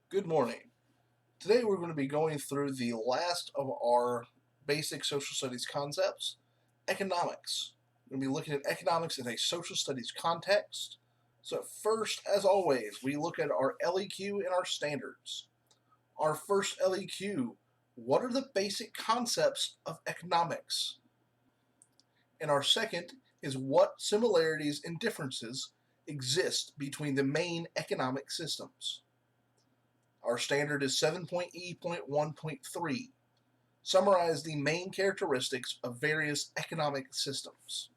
Good morning. Today we're going to be going through the last of our basic social studies concepts, economics. We're going to be looking at economics in a social studies context. So first, as always, we look at our LEQ and our standards. Our first LEQ, what are the basic concepts of economics? And our second is what similarities and differences exist between the main economic systems. Our standard is 7.E.1.3. Summarize the main characteristics of various economic systems.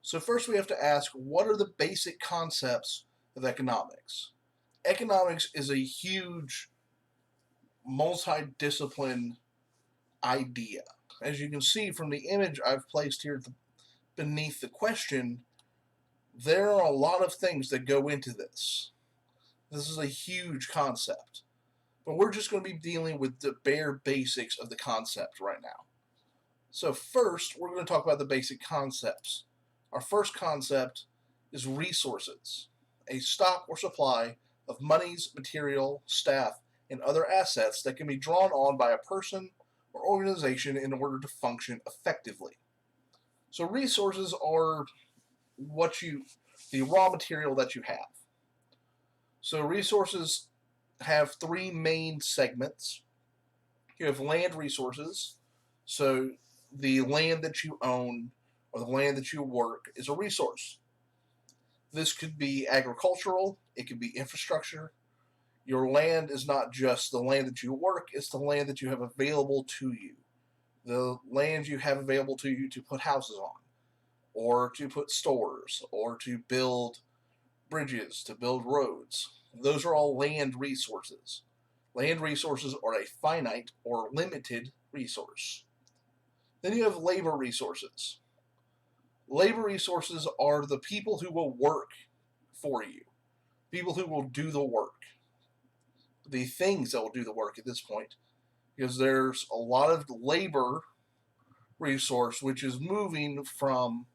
So first we have to ask, what are the basic concepts of economics? Economics is a huge multi-discipline idea. As you can see from the image I've placed here beneath the question, there are a lot of things that go into this. This is a huge concept. But we're just going to be dealing with the bare basics of the concept right now. So first, we're going to talk about the basic concepts. Our first concept is resources, a stock or supply of monies, material, staff, and other assets that can be drawn on by a person or organization in order to function effectively. So resources are the raw material that you have. So resources have three main segments. You have land resources, so the land that you own or the land that you work is a resource. This could be agricultural, it could be infrastructure. Your land is not just the land that you work, it's the land that you have available to you. The land you have available to you to put houses on, or to put stores, or to build bridges, to build roads. Those are all land resources. Land resources are a finite or limited resource. Then you have labor resources. Labor resources are the people who will work for you, people who will do the work, the things that will do the work at this point, because there's a lot of labor resource which is moving from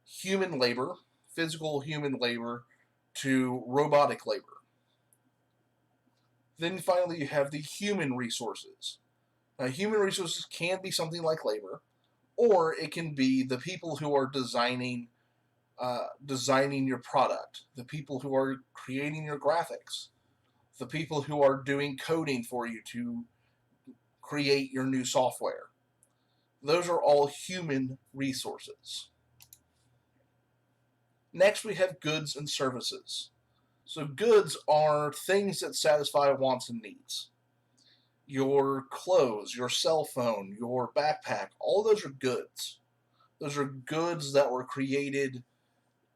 human labor, physical human labor, to robotic labor. Then finally, you have the human resources. Now, human resources can be something like labor, or it can be the people who are designing your product, the people who are creating your graphics, the people who are doing coding for you to create your new software. Those are all human resources. Next, we have goods and services. So, goods are things that satisfy wants and needs. Your clothes, your cell phone, your backpack, all those are goods. Those are goods that were created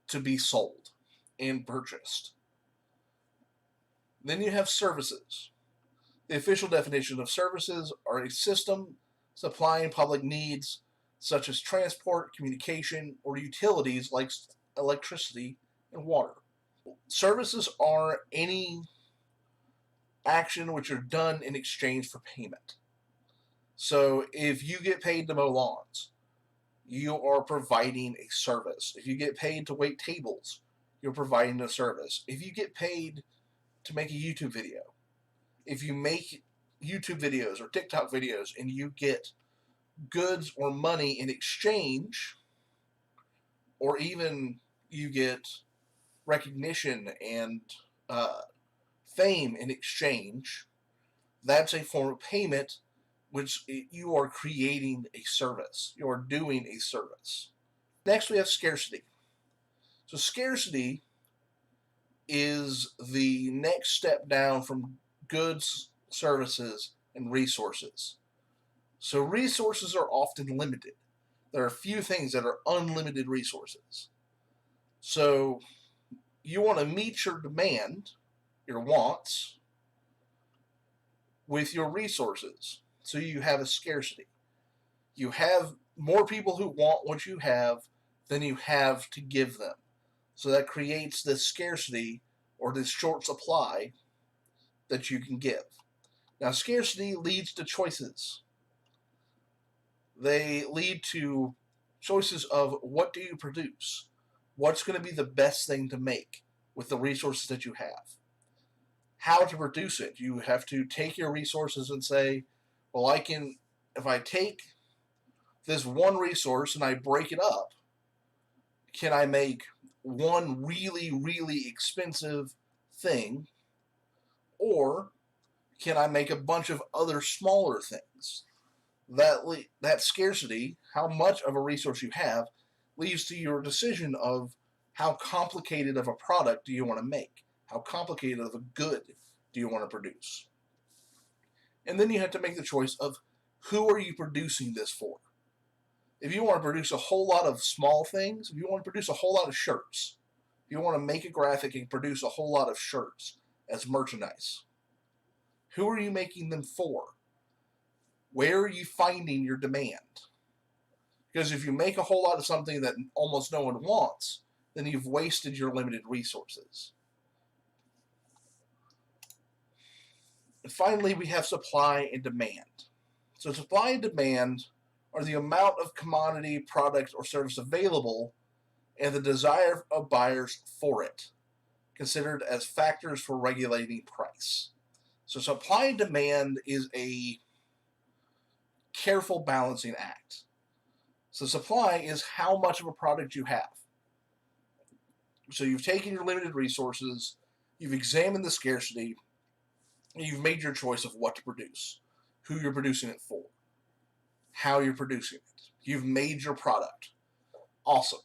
to be sold and purchased. Then you have services. The official definition of services are a system supplying public needs such as transport, communication, or utilities like electricity and water. Services are any action which are done in exchange for payment. So if you get paid to mow lawns, you are providing a service. If you get paid to wait tables, you're providing a service. If you get paid to make a YouTube video, if you make YouTube videos or TikTok videos and you get goods or money in exchange, or even you get recognition and fame in exchange, that's a form of payment which you are creating a service. You are doing a service. Next, we have scarcity. So, scarcity is the next step down from goods, services, and resources. So, resources are often limited. There are few things that are unlimited resources. So, you want to meet your demand, your wants, with your resources. So, you have a scarcity. You have more people who want what you have than you have to give them. So that creates this scarcity or this short supply that you can give. Now, scarcity leads to choices. They lead to choices of what do you produce? What's going to be the best thing to make with the resources that you have? how to produce it. You have to take your resources and say, well, if I take this one resource and I break it up, can I make one really, really expensive thing, or can I make a bunch of other smaller things? That scarcity, how much of a resource you have, leads to your decision of how complicated of a product do you want to make? How complicated of a good do you want to produce? And then you have to make the choice of who are you producing this for? If you want to produce a whole lot of small things, if you want to produce a whole lot of shirts, if you want to make a graphic and produce a whole lot of shirts as merchandise, who are you making them for? Where are you finding your demand? Because if you make a whole lot of something that almost no one wants, then you've wasted your limited resources. And finally, we have supply and demand. So supply and demand are the amount of commodity, product, or service available and the desire of buyers for it, considered as factors for regulating price. So supply and demand is a careful balancing act. So supply is how much of a product you have. So you've taken your limited resources, you've examined the scarcity, and you've made your choice of what to produce, who you're producing it for, how you're producing it. You've made your product. Awesome.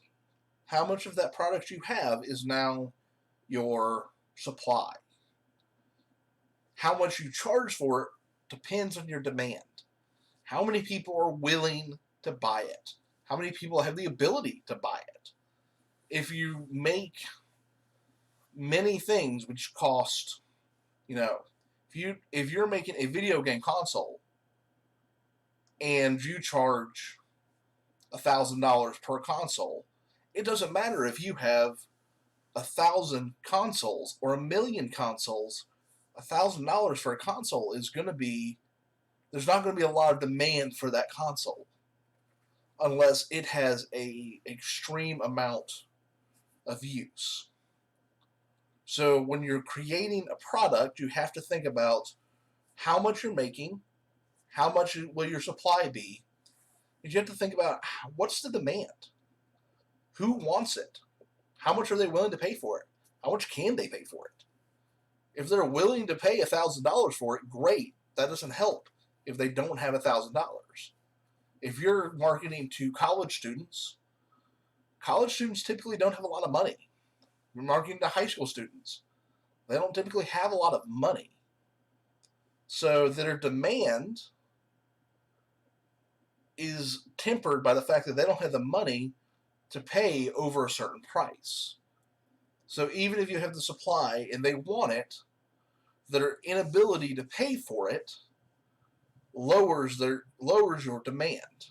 How much of that product you have is now your supply. How much you charge for it depends on your demand. How many people are willing to buy it? How many people have the ability to buy it? If you make many things which cost, if you're making a video game console and you charge $1,000 per console, it doesn't matter if you have 1,000 consoles or 1,000,000 consoles. $1,000 for a console is going to be, there's not going to be a lot of demand for that console unless it has a extreme amount of use. So when you're creating a product, you have to think about how much you're making, how much will your supply be, and you have to think about what's the demand? Who wants it? How much are they willing to pay for it? How much can they pay for it? If they're willing to pay $1,000 for it, great. That doesn't help if they don't have $1,000. If you're marketing to college students typically don't have a lot of money. You're marketing to high school students. They don't typically have a lot of money. So their demand is tempered by the fact that they don't have the money to pay over a certain price. So even if you have the supply and they want it, their inability to pay for it lowers your demand.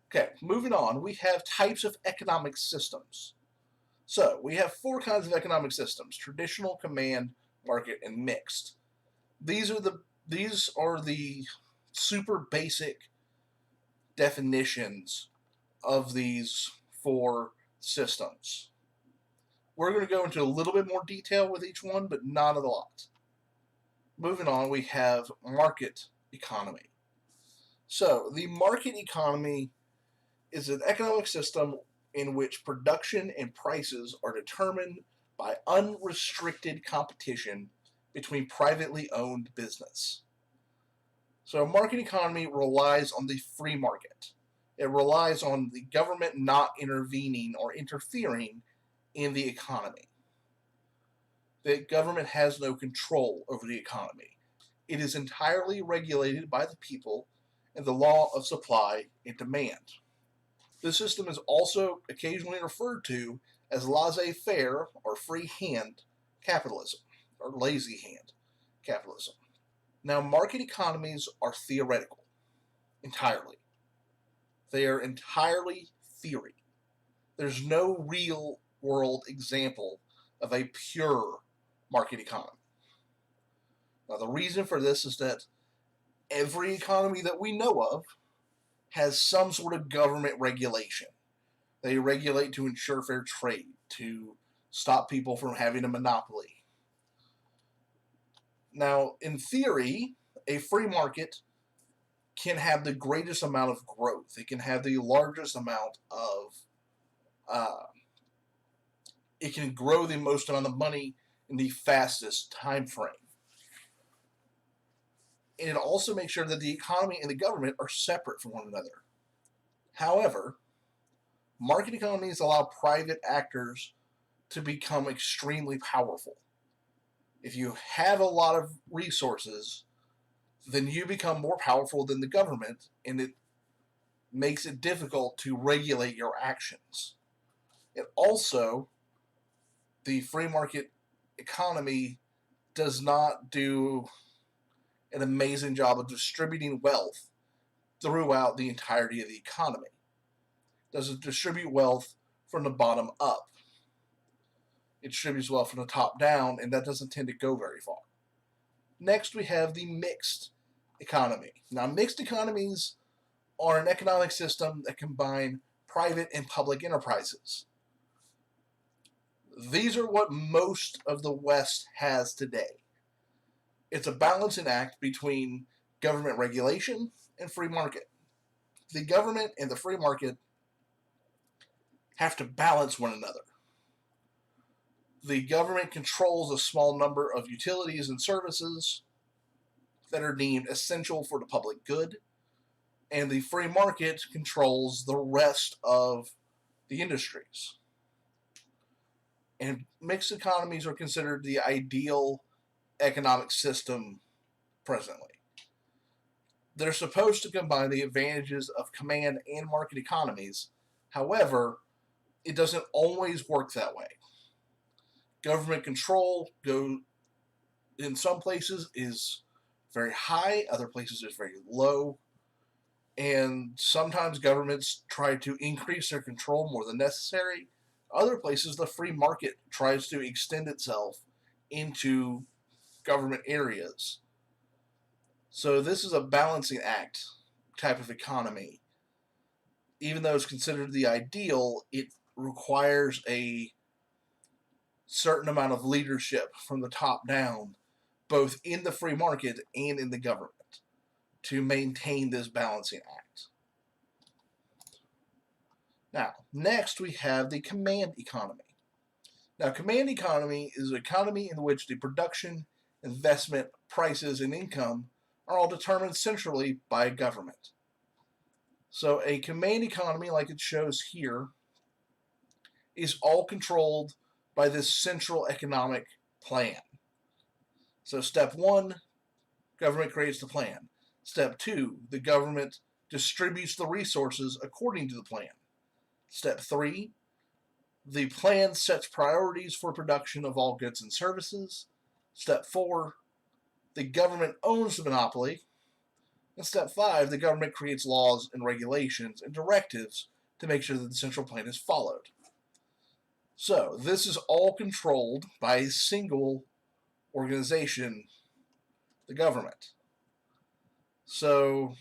Okay, moving on, we have types of economic systems. So we have 4 kinds of economic systems: traditional, command, market, and mixed. These are the super basic definitions of these 4 systems. We're going to go into a little bit more detail with each one, but not a lot. Moving on, we have market economy. So the market economy is an economic system in which production and prices are determined by unrestricted competition between privately owned business. So a market economy relies on the free market. It relies on the government not intervening or interfering in the economy. The government has no control over the economy. It is entirely regulated by the people and the law of supply and demand. This system is also occasionally referred to as laissez-faire or free hand capitalism, or lazy hand capitalism. Now, market economies are theoretical, entirely. They are entirely theory. There's no real world example of a pure market economy. Now, the reason for this is that every economy that we know of has some sort of government regulation. They regulate to ensure fair trade, to stop people from having a monopoly. Now, in theory, a free market can have the greatest amount of growth. It can have the largest amount of, uh, it can grow the most amount of money in the fastest time frame. And it also makes sure that the economy and the government are separate from one another. However, market economies allow private actors to become extremely powerful. If you have a lot of resources, then you become more powerful than the government, and it makes it difficult to regulate your actions. It also, the free market economy does not do an amazing job of distributing wealth throughout the entirety of the economy. It doesn't distribute wealth from the bottom up. It distributes wealth from the top down, and that doesn't tend to go very far. Next, we have the mixed economy. Now, mixed economies are an economic system that combine private and public enterprises. These are what most of the West has today. It's a balancing act between government regulation and free market. The government and the free market have to balance one another. The government controls a small number of utilities and services that are deemed essential for the public good, and the free market controls the rest of the industries. And mixed economies are considered the ideal economic system presently. They're supposed to combine the advantages of command and market economies. However, it doesn't always work that way. Government control in some places is very high, other places is very low, and sometimes governments try to increase their control more than necessary. Other places, the free market tries to extend itself into government areas. So this is a balancing act type of economy. Even though it's considered the ideal, it requires a certain amount of leadership from the top down, both in the free market and in the government, to maintain this balancing act. Now, next we have the command economy. Now, command economy is an economy in which the production, investment, prices, and income are all determined centrally by government. So, a command economy, like it shows here, is all controlled by this central economic plan. So, step one, government creates the plan. Step two, the government distributes the resources according to the plan. Step three, the plan sets priorities for production of all goods and services. Step four, the government owns the monopoly. And step five, the government creates laws and regulations and directives to make sure that the central plan is followed. So, this is all controlled by a single organization, the government. So,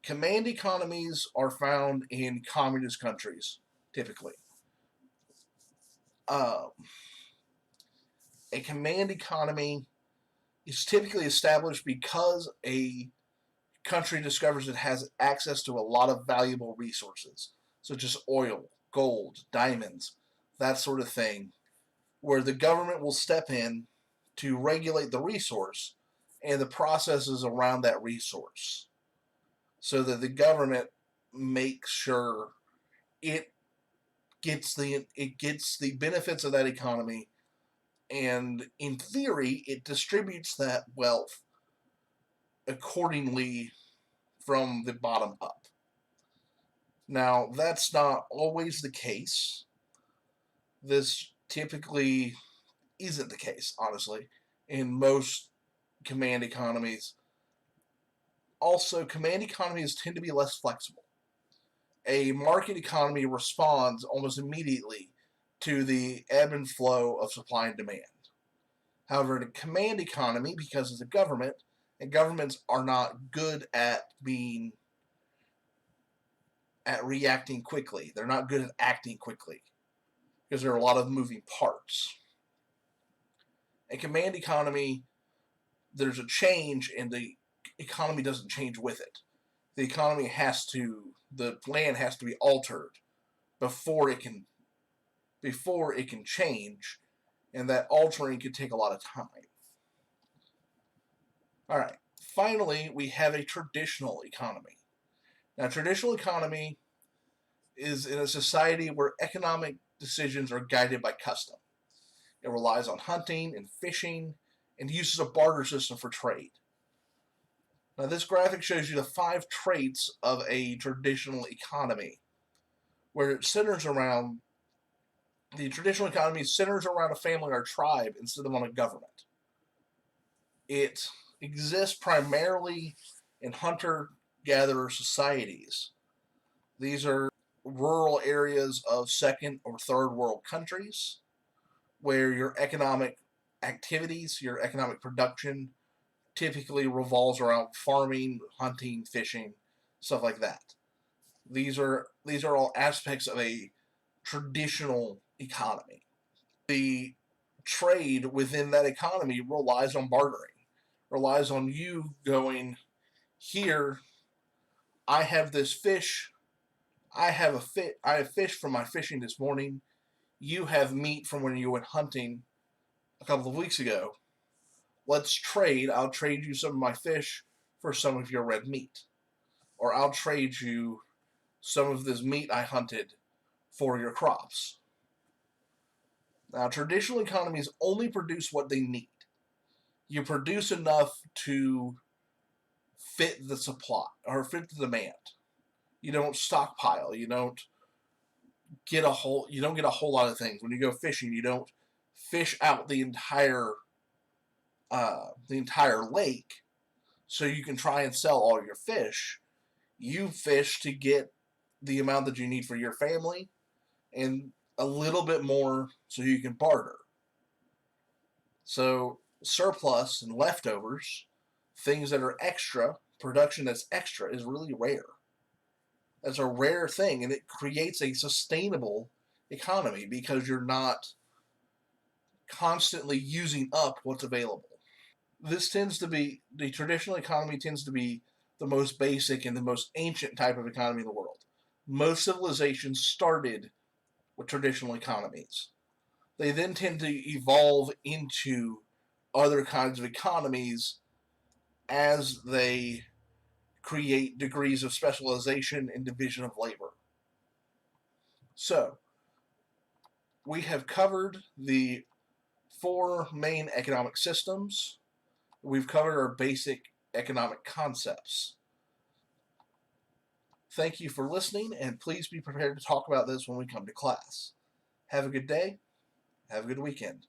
command economies are found in communist countries, typically. A command economy is typically established because a country discovers it has access to a lot of valuable resources, such as oil, gold, diamonds, that sort of thing, where the government will step in to regulate the resource and the processes around that resource so that the government makes sure it gets the benefits of that economy, and in theory it distributes that wealth accordingly from the bottom up. Now, that's not always the case. This typically isn't the case, honestly, in most command economies. Also, command economies tend to be less flexible. A market economy responds almost immediately to the ebb and flow of supply and demand. However, in a command economy, because it's a government, and governments are not good at reacting quickly. They're not good at acting quickly because there are a lot of moving parts. A command economy, there's a change and the economy doesn't change with it. The economy the land has to be altered before it can change, and that altering could take a lot of time. All right. Finally, we have a traditional economy. Now, traditional economy is in a society where economic decisions are guided by custom. It relies on hunting and fishing and uses a barter system for trade. Now, this graphic shows you the 5 traits of a traditional economy, where it centers around the traditional economy centers around a family or tribe instead of on a government. It exists primarily in hunter-gatherer societies. These are rural areas of second or third world countries where your economic activities, your economic production typically revolves around farming, hunting, fishing, stuff like that. These are all aspects of a traditional economy. The trade within that economy relies on bartering, relies on you going, here, I have this fish, I have fish from my fishing this morning, you have meat from when you went hunting a couple of weeks ago. Let's trade. I'll trade you some of my fish for some of your red meat. Or I'll trade you some of this meat I hunted for your crops. Now, traditional economies only produce what they need. You produce enough to fit the supply or fit the demand. You don't stockpile. You don't get a whole lot of things. When you go fishing, you don't fish out the entire lake so you can try and sell all your fish. You fish to get the amount that you need for your family and a little bit more so you can barter. So surplus and leftovers, things that are extra, production that's extra, is really rare. That's a rare thing, and it creates a sustainable economy because you're not constantly using up what's available. The traditional economy tends to be the most basic and the most ancient type of economy in the world. Most civilizations started with traditional economies. They then tend to evolve into other kinds of economies as they create degrees of specialization and division of labor. So, we have covered the 4 main economic systems. We've covered our basic economic concepts. Thank you for listening, and please be prepared to talk about this when we come to class. Have a good day. Have a good weekend.